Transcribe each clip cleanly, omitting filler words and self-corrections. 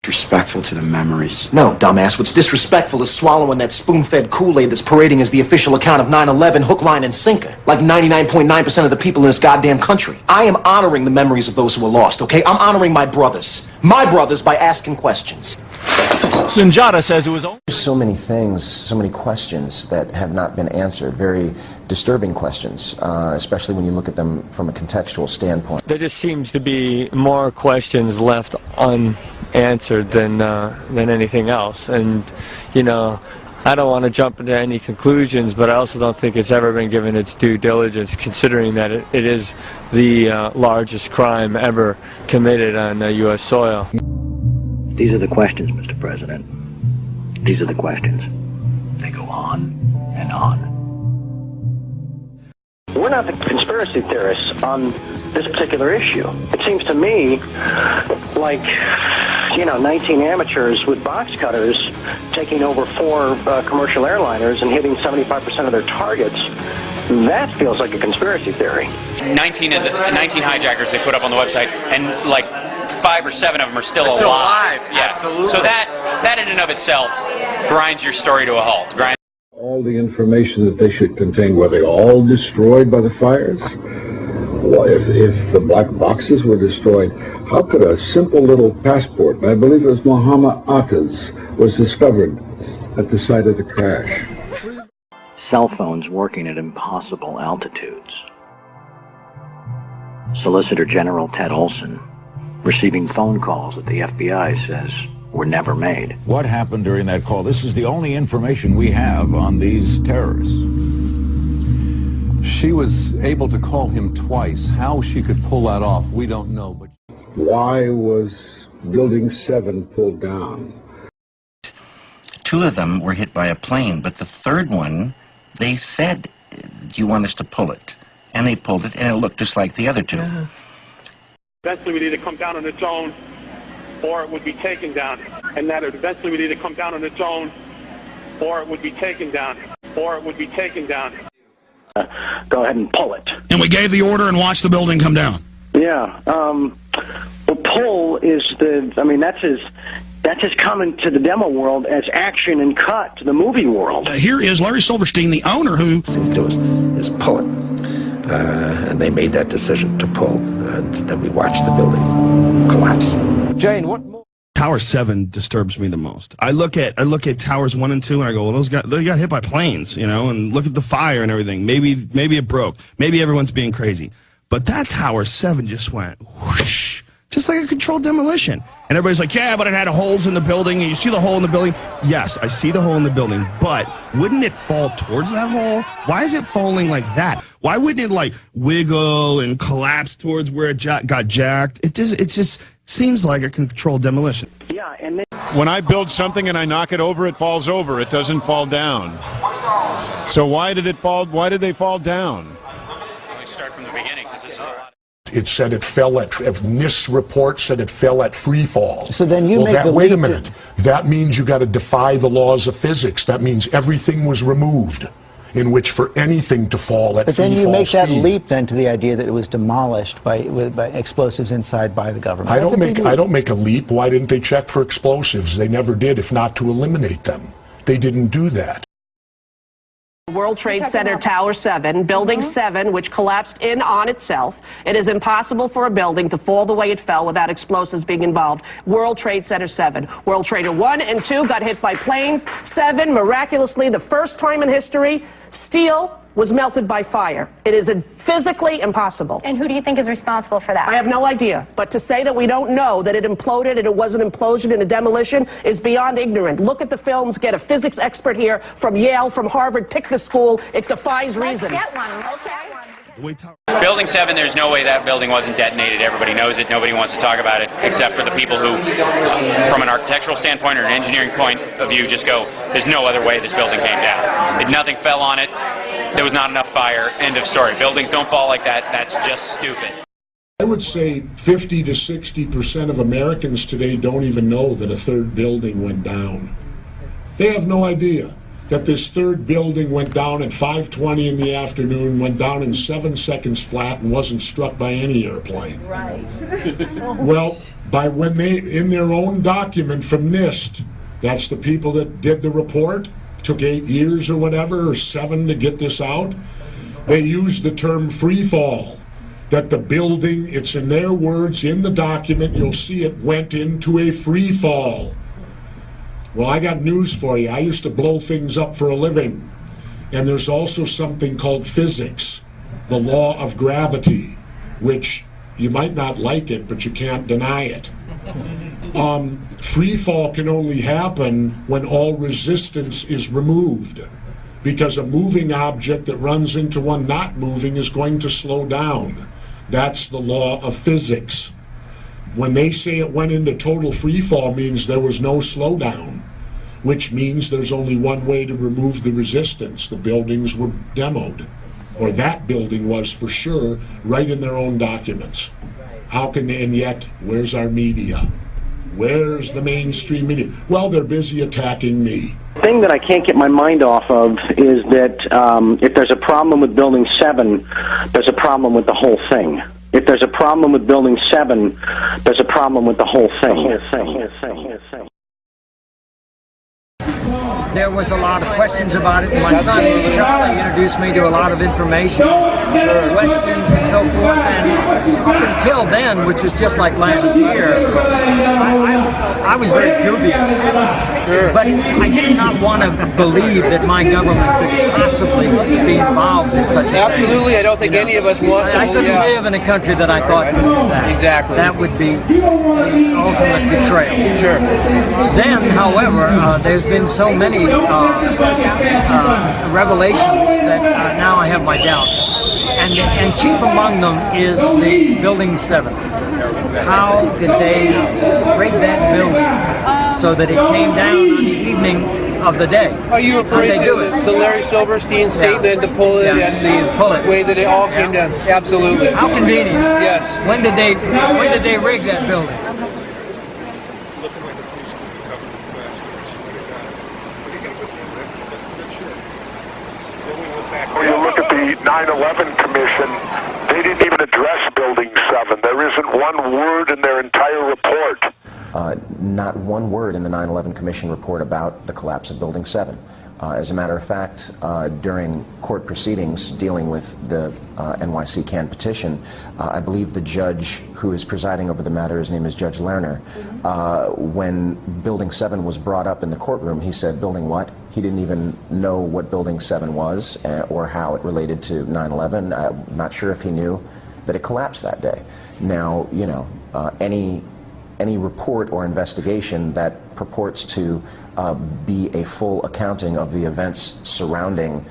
Disrespectful to the memories. No, dumbass. What's disrespectful is swallowing that spoon-fed Kool-Aid that's parading as the official account of 9/11, hook, line, and sinker. Like 99.9% of the people in this goddamn country. I am honoring the memories of those who were lost, okay? I'm honoring my brothers. My brothers by asking questions. Sunjata says it was only... So many things, so many questions that have not been answered. Very disturbing questions, especially when you look at them from a contextual standpoint. There just seems to be more questions left unanswered than anything else. And, you know, I don't want to jump into any conclusions, but I also don't think it's ever been given its due diligence, considering that it is the largest crime ever committed on U.S. soil. These are the questions, Mr. President. These are the questions. They go on and on. We're not the conspiracy theorists on this particular issue. It seems to me like, 19 amateurs with box cutters taking over 4 commercial airliners and hitting 75% of their targets. That feels like a conspiracy theory. 19 hijackers they put up on the website, and like 5 or 7 of them are still alive. Yeah. Absolutely. So that in and of itself grinds your story to a halt. All the information that they should contain, were they all destroyed by the fires? Well, if the black boxes were destroyed, how could a simple little passport, and I believe it was Muhammad Atta's, was discovered at the site of the crash? Cell phones working at impossible altitudes. Solicitor General Ted Olson receiving phone calls that the FBI says were never made. What happened during that call? This is the only information we have on these terrorists. She was able to call him twice. How she could pull that off, we don't know. But why was Building 7 pulled down? 2 of them were hit by a plane, but the third one, they said, do you want us to pull it? And they pulled it, and it looked just like the other 2. Eventually, would either come down on its own, or it would be taken down. And that eventually would either come down on its own, or it would be taken down. Or it would be taken down. Go ahead and pull it. And we gave the order and watched the building come down. Yeah. Well, pull is that's his coming to the demo world as action and cut to the movie world. Here is Larry Silverstein, the owner, who... thing to do is pull it. And they made that decision to pull, and then we watched the building collapse. Jane, what more? Tower 7 disturbs me the most. I look at Towers 1 and 2, and I go, well, they got hit by planes, and look at the fire and everything. Maybe it broke. Maybe everyone's being crazy. But that Tower 7 just went whoosh, just like a controlled demolition. And everybody's like, yeah, but it had holes in the building, and you see the hole in the building. Yes, I see the hole in the building, but wouldn't it fall towards that hole? Why is it falling like that? Why wouldn't it, wiggle and collapse towards where it got jacked? It just seems like a controlled demolition. Yeah, and then when I build something and I knock it over, it falls over. It doesn't fall down. So why did it fall? Why did they fall down? We start from the beginning, because this is a lot. It said it fell at, NIST report said it fell at free fall. So then you make the wait a minute. That means you got to defy the laws of physics. That means everything was removed in which for anything to fall at free fall. But then you make that speed. leap then to the idea that it was demolished by explosives inside by the government. I don't make a leap. Why didn't they check for explosives? They never did, if not to eliminate them. They didn't do that. World Trade Center Tower 7, Building 7, which collapsed in on itself. It is impossible for a building to fall the way it fell without explosives being involved. World Trade Center 7. World Trader 1 and 2 got hit by planes. 7, miraculously, the first time in history, steel was melted by fire. It is physically impossible. And who do you think is responsible for that? I have no idea. But to say that we don't know that it imploded and it was an implosion and a demolition is beyond ignorant. Look at the films, get a physics expert here from Yale, from Harvard, pick the school. It defies reason. Let's get one. Okay. Building 7, there's no way that building wasn't detonated. Everybody knows it. Nobody wants to talk about it, except for the people who, from an architectural standpoint or an engineering point of view, just go, there's no other way this building came down. Nothing fell on it. There was not enough fire. End of story. Buildings don't fall like that. That's just stupid. I would say 50 to 60% of Americans today don't even know that a third building went down. They have no idea. that this third building went down at 5:20 in the afternoon, went down in 7 seconds flat, and wasn't struck by any airplane. Right. Well, when they, in their own document from NIST, that's the people that did the report, took 8 years or whatever, or 7 to get this out, they used the term free fall. That the building, it's in their words, in the document, you'll see it went into a free fall. Well, I got news for you. I used to blow things up for a living. And there's also something called physics, the law of gravity, which you might not like it, but you can't deny it. Free fall can only happen when all resistance is removed, because a moving object that runs into one not moving is going to slow down. That's the law of physics. When they say it went into total free fall, means there was no slowdown, which means there's only one way to remove the resistance. The buildings were demoed, or that building was for sure, right in their own documents. How can they, and yet, where's our media? Where's the mainstream media? Well, they're busy attacking me. The thing that I can't get my mind off of is that if there's a problem with Building 7, there's a problem with the whole thing. If there's a problem with Building 7, there's a problem with the whole thing. There was a lot of questions about it. My son Charlie introduced me to a lot of information, questions and so forth, and up until then, which was just like last year, I was very dubious. But I did not want to believe that my government could possibly be involved in such a thing. Absolutely, I don't think any of us want to. I couldn't live in a country that I thought could do that. Exactly. That would be the ultimate betrayal. Sure. Then, however, there's been so many revelations that now I have my doubts. And chief among them is the Building 7. How did they rig that building so that it came down on the evening of the day? Are you referring to the Larry Silverstein statement to pull it and the way that it all came down? Absolutely. How convenient. Yes. When did they rig that building? When you look at the 9/11 Commission, they didn't even address Building 7. There isn't one word in their entire report. Not one word in the 9/11 Commission report about the collapse of Building 7. As a matter of fact, during court proceedings dealing with the NYC Can petition, I believe the judge who is presiding over the matter, his name is Judge Lerner, when Building 7 was brought up in the courtroom, he said, "Building what?" He didn't even know what Building 7 was or how it related to 9/11. I'm not sure if he knew that it collapsed that day. Now, you know, any report or investigation that purports to be a full accounting of the events surrounding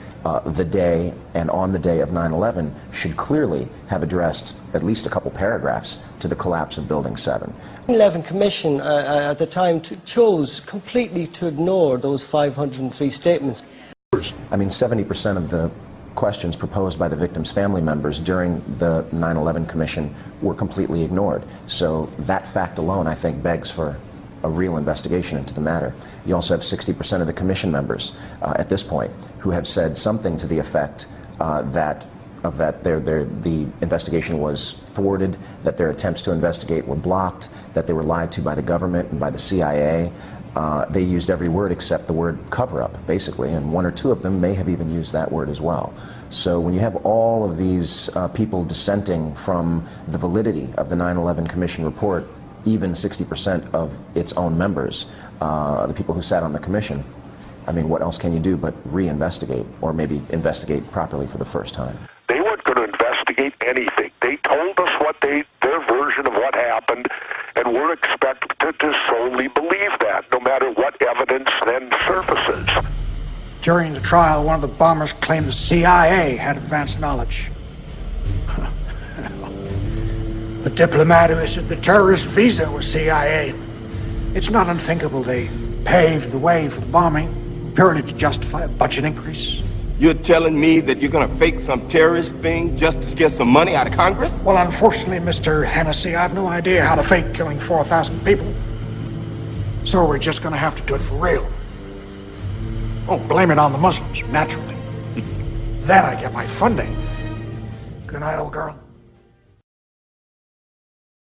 the day and on the day of 9/11 should clearly have addressed at least a couple paragraphs to the collapse of Building 7. The 9/11 Commission at the time chose completely to ignore those 503 statements. I mean, 70% of the questions proposed by the victims' family members during the 9/11 Commission were completely ignored. So that fact alone, I think, begs for a real investigation into the matter. You also have 60% of the Commission members at this point who have said something to the effect that the investigation was thwarted, that their attempts to investigate were blocked, that they were lied to by the government and by the CIA. They used every word except the word cover-up, basically, and one or two of them may have even used that word as well. So when you have all of these people dissenting from the validity of the 9/11 Commission report, even 60% of its own members, the people who sat on the commission, I mean, what else can you do but re-investigate, or maybe investigate properly for the first time? They weren't going to investigate anything. They told us their version of what happened, and we're expected to solely believe that, no matter what evidence then surfaces. During the trial, one of the bombers claimed the CIA had advanced knowledge. The diplomat who issued the terrorist visa was CIA. It's not unthinkable they paved the way for the bombing purely to justify a budget increase. You're telling me that you're going to fake some terrorist thing just to get some money out of Congress? Well, unfortunately, Mr. Hennessy, I have no idea how to fake killing 4,000 people. So we're just going to have to do it for real. Oh, blame it on the Muslims, naturally. Then I get my funding. Good night, old girl.